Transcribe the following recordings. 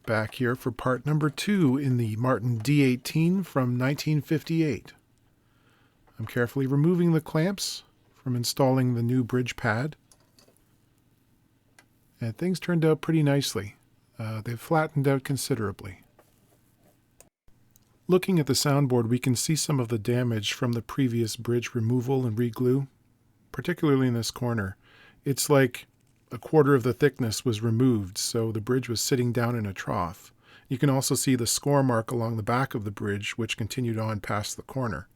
Back here for part number 2 in the Martin D-18 from 1958. I'm carefully removing the clamps from installing the new bridge pad. And things turned out pretty nicely. They've flattened out considerably. Looking at the soundboard, we can see some of the damage from the previous bridge removal and reglue, particularly in this corner. It's like a quarter of the thickness was removed, so the bridge was sitting down in a trough. You can also see the score mark along the back of the bridge, which continued on past the corner.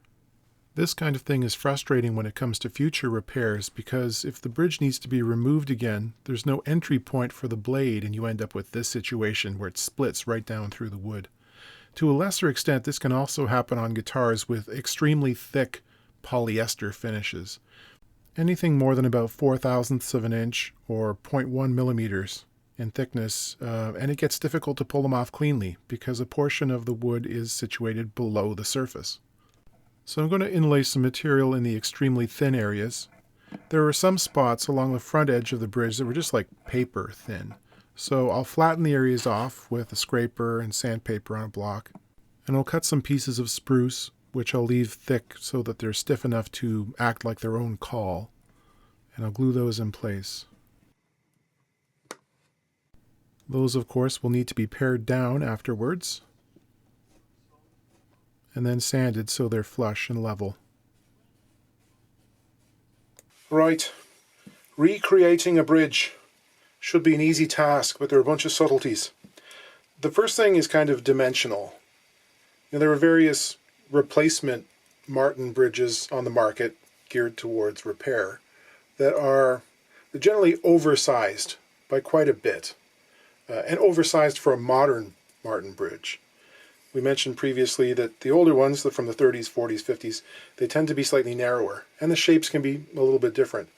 This kind of thing is frustrating when it comes to future repairs, because if the bridge needs to be removed again, there's no entry point for the blade, and you end up with this situation where it splits right down through the wood. To a lesser extent, this can also happen on guitars with extremely thick polyester finishes. Anything more than about 0.04 of an inch or 0.1 millimeters in thickness, and it gets difficult to pull them off cleanly because a portion of the wood is situated below the surface. So I'm going to inlay some material in the extremely thin areas. There were some spots along the front edge of the bridge that were just like paper thin. So I'll flatten the areas off with a scraper and sandpaper on a block, and I'll cut some pieces of spruce, which I'll leave thick so that they're stiff enough to act like their own caul, and I'll glue those in place. Those, of course, will need to be pared down afterwards, and then sanded so they're flush and level. Right, recreating a bridge should be an easy task, but there are a bunch of subtleties. The first thing is kind of dimensional. There are various replacement Martin bridges on the market geared towards repair that are generally oversized by quite a bit, and oversized for a modern Martin bridge. We mentioned previously that the older ones, from the 30s, 40s, 50s, they tend to be slightly narrower, and the shapes can be a little bit different.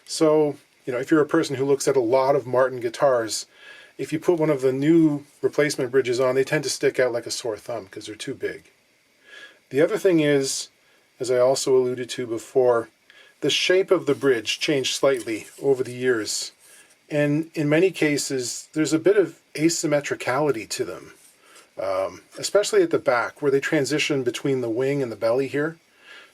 So, if you're a person who looks at a lot of Martin guitars, if you put one of the new replacement bridges on, they tend to stick out like a sore thumb because they're too big. The other thing is, as I also alluded to before, the shape of the bridge changed slightly over the years. And in many cases, there's a bit of asymmetricality to them, especially at the back where they transition between the wing and the belly here.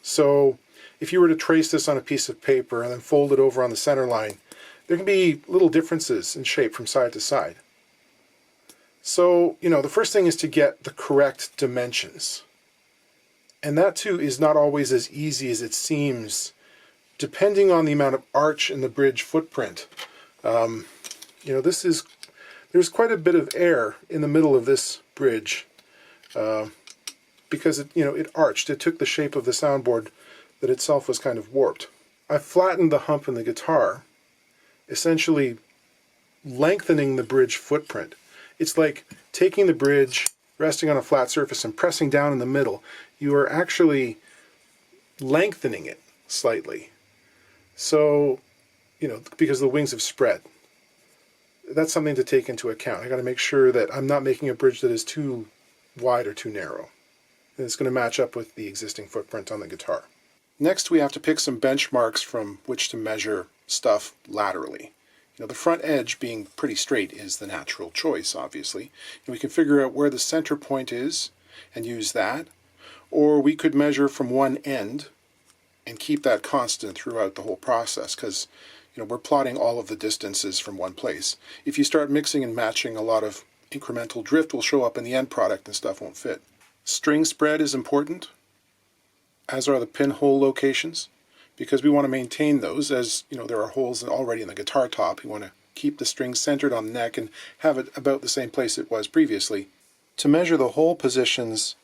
So if you were to trace this on a piece of paper and then fold it over on the center line, there can be little differences in shape from side to side. So, the first thing is to get the correct dimensions. And that too is not always as easy as it seems, depending on the amount of arch in the bridge footprint. There's quite a bit of air in the middle of this bridge because it arched. It took the shape of the soundboard that itself was kind of warped. I flattened the hump in the guitar, essentially lengthening the bridge footprint. It's like taking the bridge, resting on a flat surface, and pressing down in the middle. You are actually lengthening it slightly. So, because the wings have spread. That's something to take into account. I got to make sure that I'm not making a bridge that is too wide or too narrow. And it's going to match up with the existing footprint on the guitar. Next, we have to pick some benchmarks from which to measure stuff laterally. The front edge being pretty straight is the natural choice, obviously. And we can figure out where the center point is and use that. Or we could measure from one end and keep that constant throughout the whole process, because we're plotting all of the distances from one place. If you start mixing and matching, a lot of incremental drift will show up in the end product and stuff won't fit. String spread is important, as are the pinhole locations, because we want to maintain those, as there are holes already in the guitar top. You want to keep the string centered on the neck and have it about the same place it was previously. To measure the hole positions,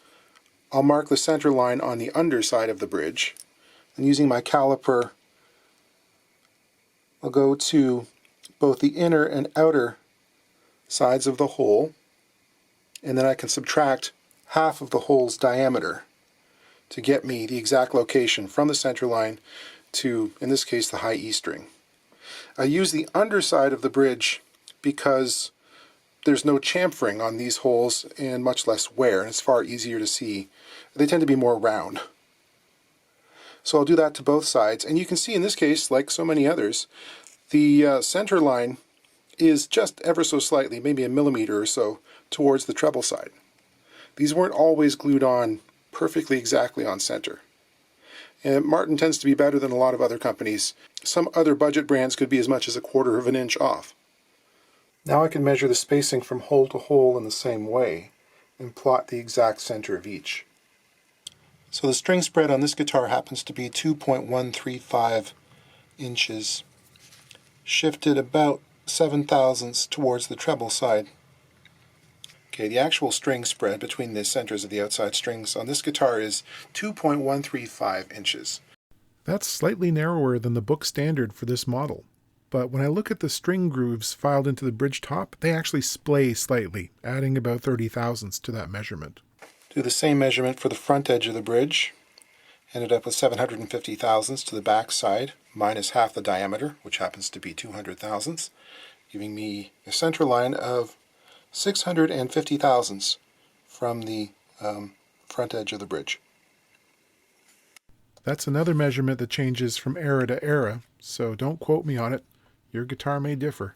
I'll mark the center line on the underside of the bridge, and using my caliper, I'll go to both the inner and outer sides of the hole, and then I can subtract half of the hole's diameter to get me the exact location from the center line to, in this case, the high E string. I use the underside of the bridge because there's no chamfering on these holes and much less wear, and it's far easier to see. They tend to be more round. So I'll do that to both sides, and you can see in this case, like so many others, the center line is just ever so slightly, maybe a millimeter or so, towards the treble side. These weren't always glued on perfectly exactly on center. And Martin tends to be better than a lot of other companies. Some other budget brands could be as much as a quarter of an inch off. Now I can measure the spacing from hole to hole in the same way and plot the exact center of each. So the string spread on this guitar happens to be 2.135 inches, shifted about 7/1000ths towards the treble side. Okay, the actual string spread between the centers of the outside strings on this guitar is 2.135 inches. That's slightly narrower than the book standard for this model. But when I look at the string grooves filed into the bridge top, they actually splay slightly, adding about 30/1000ths to that measurement. Do the same measurement for the front edge of the bridge. Ended up with 750/1000ths to the back side, minus half the diameter, which happens to be 200/1000ths, giving me a center line of 650/1000ths from the front edge of the bridge. That's another measurement that changes from era to era, so don't quote me on it. Your guitar may differ.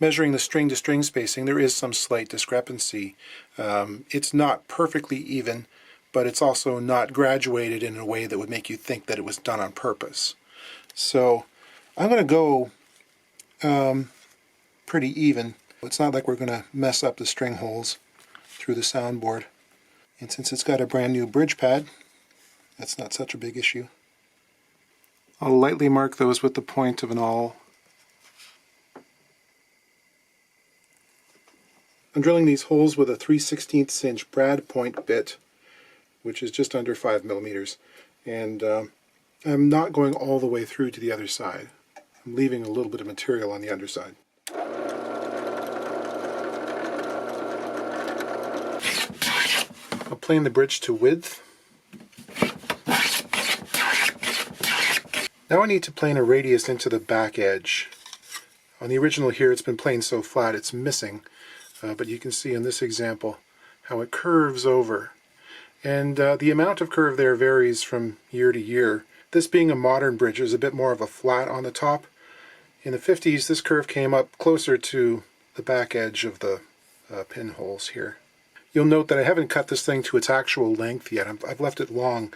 Measuring the string-to-string spacing, there is some slight discrepancy. It's not perfectly even, but it's also not graduated in a way that would make you think that it was done on purpose. So I'm going to go pretty even. It's not like we're going to mess up the string holes through the soundboard. And since it's got a brand new bridge pad, that's not such a big issue. I'll lightly mark those with the point of an awl. I'm drilling these holes with a 3/16 inch brad point bit, which is just under 5 millimeters. And I'm not going all the way through to the other side. I'm leaving a little bit of material on the underside. I'll plane the bridge to width. Now I need to plane a radius into the back edge. On the original here it's been planed so flat it's missing, but you can see in this example how it curves over. And the amount of curve there varies from year to year. This being a modern bridge, there's a bit more of a flat on the top. In the 50s this curve came up closer to the back edge of the pinholes here. You'll note that I haven't cut this thing to its actual length yet. I've left it long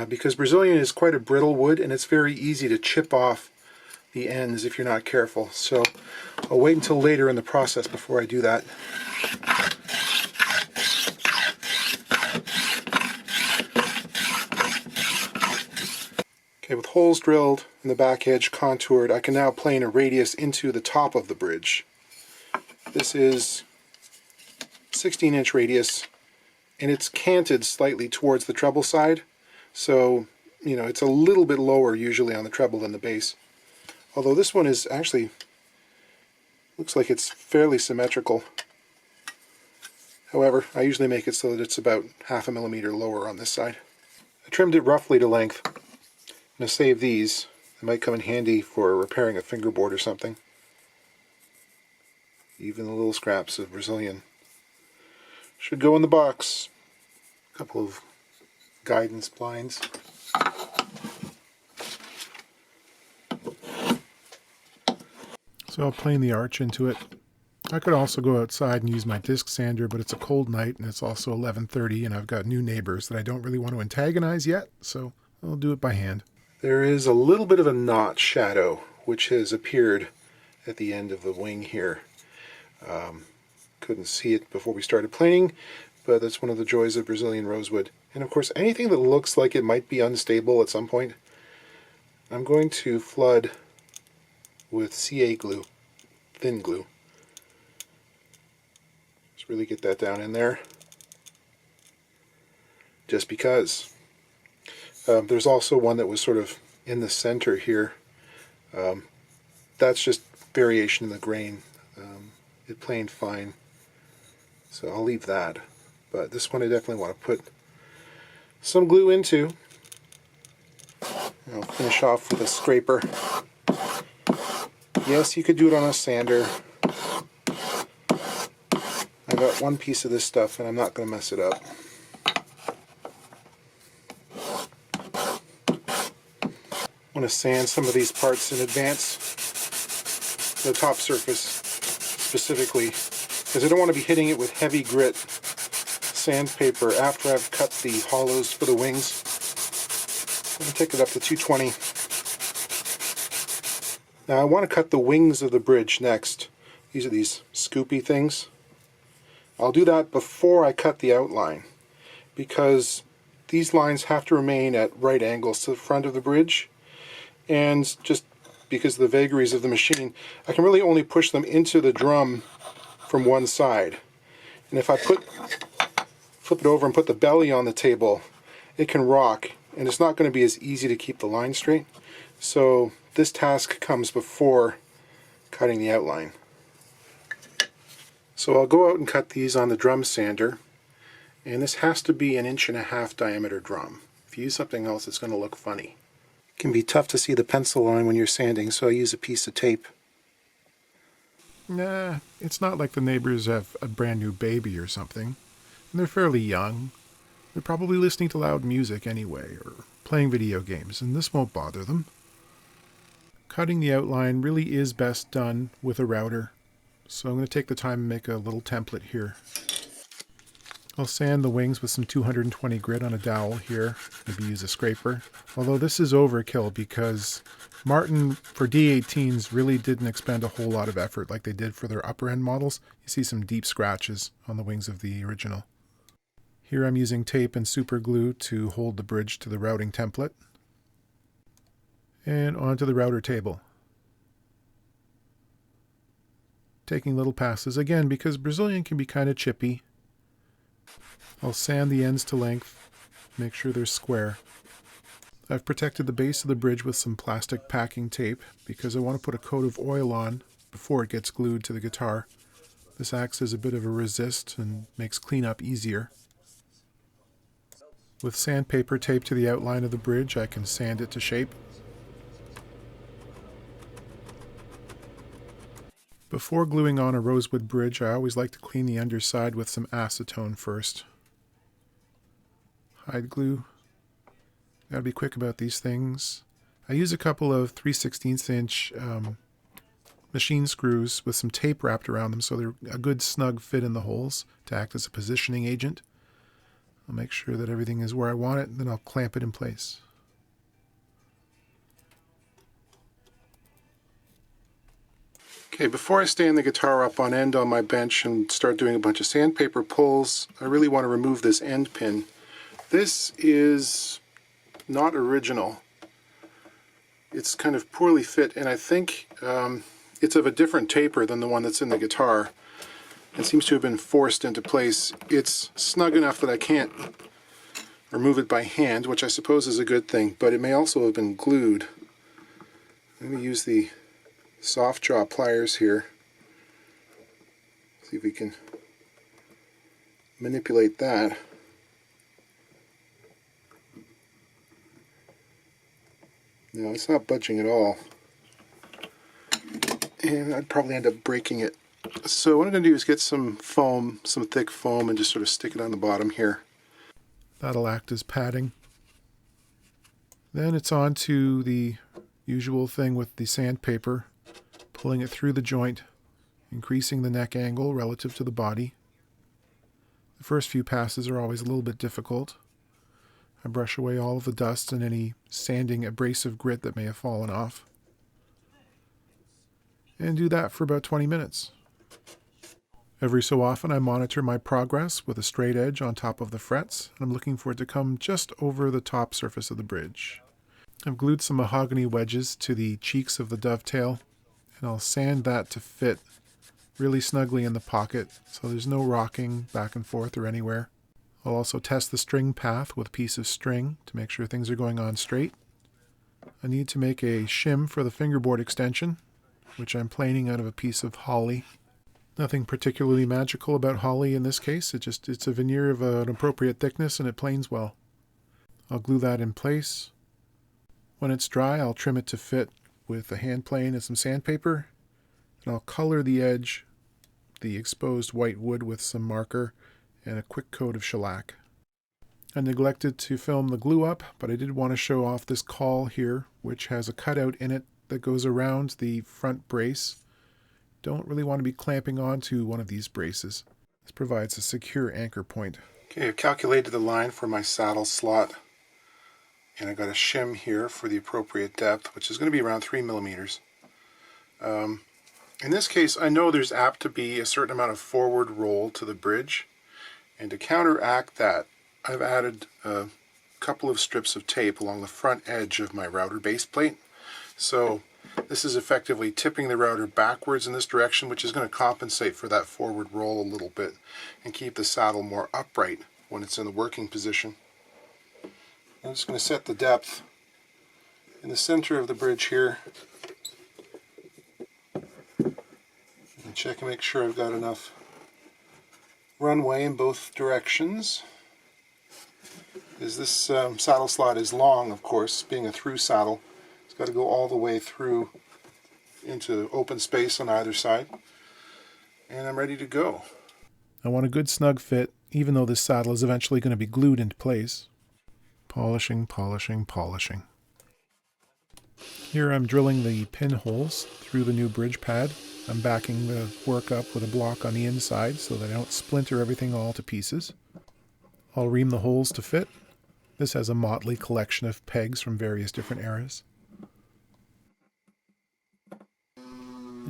because Brazilian is quite a brittle wood and it's very easy to chip off the ends if you're not careful. So I'll wait until later in the process before I do that. Okay, with holes drilled and the back edge contoured, I can now plane a radius into the top of the bridge. This is 16-inch radius, and it's canted slightly towards the treble side, so it's a little bit lower usually on the treble than the bass. Although this one is actually looks like it's fairly symmetrical. However, I usually make it so that it's about 0.5 millimeter lower on this side. I trimmed it roughly to length. I'm going to save these. They might come in handy for repairing a fingerboard or something. Even the little scraps of Brazilian should go in the box. A couple of guidance blinds. So I'll plane the arch into it. I could also go outside and use my disc sander, but it's a cold night and it's also 11:30 and I've got new neighbors that I don't really want to antagonize yet, so I'll do it by hand. There is a little bit of a knot shadow which has appeared at the end of the wing here. Couldn't see it before we started planing, but that's one of the joys of Brazilian rosewood. And of course anything that looks like it might be unstable at some point, I'm going to flood with CA glue, thin glue. Just really get that down in there. Just because. There's also one that was sort of in the center here. That's just variation in the grain. It planed fine. So I'll leave that. But this one I definitely want to put some glue into. I'll finish off with a scraper. Yes, you could do it on a sander. I got one piece of this stuff and I'm not going to mess it up. I want to sand some of these parts in advance, the top surface. specifically, because I don't want to be hitting it with heavy grit sandpaper after I've cut the hollows for the wings. I'm going to take it up to 220. Now I want to cut the wings of the bridge next. These are these scoopy things. I'll do that before I cut the outline, because these lines have to remain at right angles to the front of the bridge, and just because of the vagaries of the machine, I can really only push them into the drum from one side. And if I flip it over and put the belly on the table, it can rock, and it's not going to be as easy to keep the line straight. So this task comes before cutting the outline. So I'll go out and cut these on the drum sander, and this has to be 1.5 inch diameter drum. If you use something else, it's going to look funny. It can be tough to see the pencil line when you're sanding, so I use a piece of tape. Nah, it's not like the neighbors have a brand new baby or something. And they're fairly young. They're probably listening to loud music anyway, or playing video games, and this won't bother them. Cutting the outline really is best done with a router, so I'm going to take the time and make a little template here. I'll sand the wings with some 220 grit on a dowel here, maybe use a scraper. Although this is overkill because Martin for D-18s really didn't expend a whole lot of effort like they did for their upper end models. You see some deep scratches on the wings of the original. Here I'm using tape and super glue to hold the bridge to the routing template. And onto the router table. Taking little passes, again because Brazilian can be kind of chippy. I'll sand the ends to length, make sure they're square. I've protected the base of the bridge with some plastic packing tape because I want to put a coat of oil on before it gets glued to the guitar. This acts as a bit of a resist and makes cleanup easier. With sandpaper taped to the outline of the bridge, I can sand it to shape. Before gluing on a rosewood bridge, I always like to clean the underside with some acetone first. Hide glue. Gotta be quick about these things. I use a couple of 3/16 inch machine screws with some tape wrapped around them so they're a good snug fit in the holes to act as a positioning agent. I'll make sure that everything is where I want it, and then I'll clamp it in place. Okay, before I stand the guitar up on end on my bench and start doing a bunch of sandpaper pulls, I really want to remove this end pin. This is not original. It's kind of poorly fit, and I think it's of a different taper than the one that's in the guitar. It seems to have been forced into place. It's snug enough that I can't remove it by hand, which I suppose is a good thing, but it may also have been glued. I'm going to use the soft jaw pliers here. See if we can manipulate that. No, it's not budging at all. And I'd probably end up breaking it. So what I'm going to do is get some foam, some thick foam, and just sort of stick it on the bottom here. That'll act as padding. Then it's on to the usual thing with the sandpaper, pulling it through the joint, increasing the neck angle relative to the body. The first few passes are always a little bit difficult. I brush away all of the dust and any sanding abrasive grit that may have fallen off. And do that for about 20 minutes. Every so often I monitor my progress with a straight edge on top of the frets, and I'm looking for it to come just over the top surface of the bridge. I've glued some mahogany wedges to the cheeks of the dovetail, and I'll sand that to fit really snugly in the pocket so there's no rocking back and forth or anywhere. I'll also test the string path with a piece of string to make sure things are going on straight. I need to make a shim for the fingerboard extension, which I'm planing out of a piece of holly. Nothing particularly magical about holly in this case, it's a veneer of an appropriate thickness and it planes well. I'll glue that in place. When it's dry, I'll trim it to fit with a hand plane and some sandpaper, and I'll color the edge, the exposed white wood, with some marker and a quick coat of shellac. I neglected to film the glue up, but I did want to show off this caul here, which has a cutout in it that goes around the front brace Don't really want to be clamping onto one of these braces. This provides a secure anchor point. Okay, I've calculated the line for my saddle slot, and I've got a shim here for the appropriate depth, which is going to be around 3 millimeters. In this case, I know there's apt to be a certain amount of forward roll to the bridge, and to counteract that, I've added a couple of strips of tape along the front edge of my router base plate. So this is effectively tipping the router backwards in this direction, which is going to compensate for that forward roll a little bit and keep the saddle more upright when it's in the working position. I'm just going to set the depth in the center of the bridge here and check and make sure I've got enough runway in both directions. As this saddle slot is long, of course, being a through saddle, it's got to go all the way through into open space on either side. And I'm ready to go. I want a good snug fit, even though this saddle is eventually going to be glued into place. Polishing, polishing, polishing. Here I'm drilling the pinholes through the new bridge pad. I'm backing the work up with a block on the inside so that I don't splinter everything all to pieces. I'll ream the holes to fit. This has a motley collection of pegs from various different eras.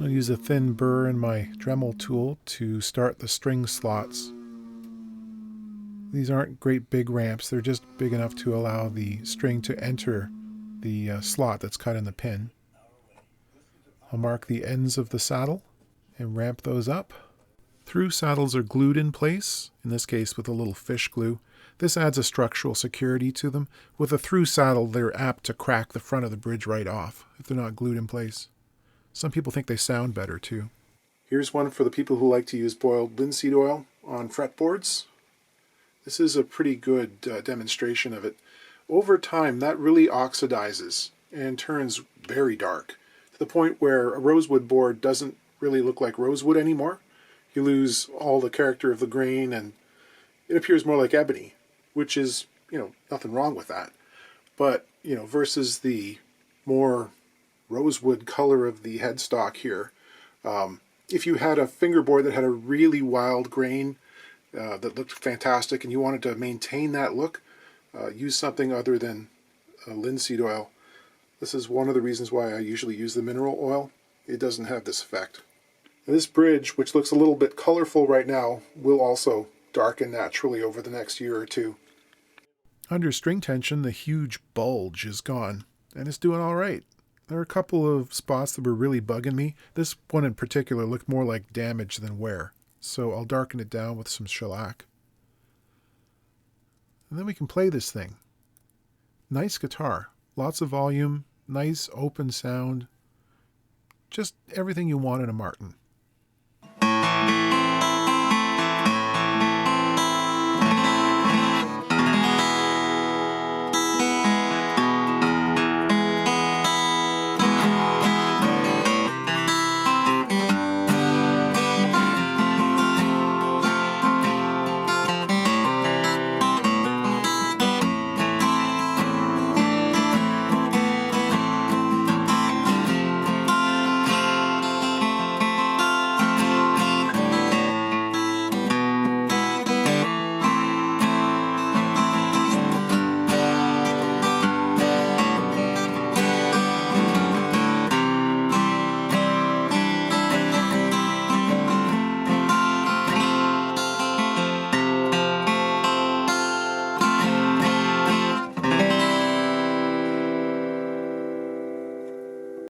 I'll use a thin burr and my Dremel tool to start the string slots. These aren't great big ramps, they're just big enough to allow the string to enter the slot that's cut in the pin. I'll mark the ends of the saddle and ramp those up. Through saddles are glued in place, in this case with a little fish glue. This adds a structural security to them. With a through saddle, they're apt to crack the front of the bridge right off if they're not glued in place. Some people think they sound better too. Here's one for the people who like to use boiled linseed oil on fretboards. This is a pretty good demonstration of it. Over time, that really oxidizes and turns very dark, to the point where a rosewood board doesn't really look like rosewood anymore. You lose all the character of the grain and it appears more like ebony, which is, nothing wrong with that. But, versus the more rosewood color of the headstock here, if you had a fingerboard that had a really wild grain that looked fantastic and you wanted to maintain that look, use something other than linseed oil. This is one of the reasons why I usually use the mineral oil. It doesn't have this effect. And this bridge, which looks a little bit colorful right now, will also darken naturally over the next year or two. Under string tension, the huge bulge is gone, and it's doing all right. There are a couple of spots that were really bugging me. This one in particular looked more like damage than wear, so I'll darken it down with some shellac. And then we can play this thing. Nice guitar, lots of volume, nice open sound, just everything you want in a Martin.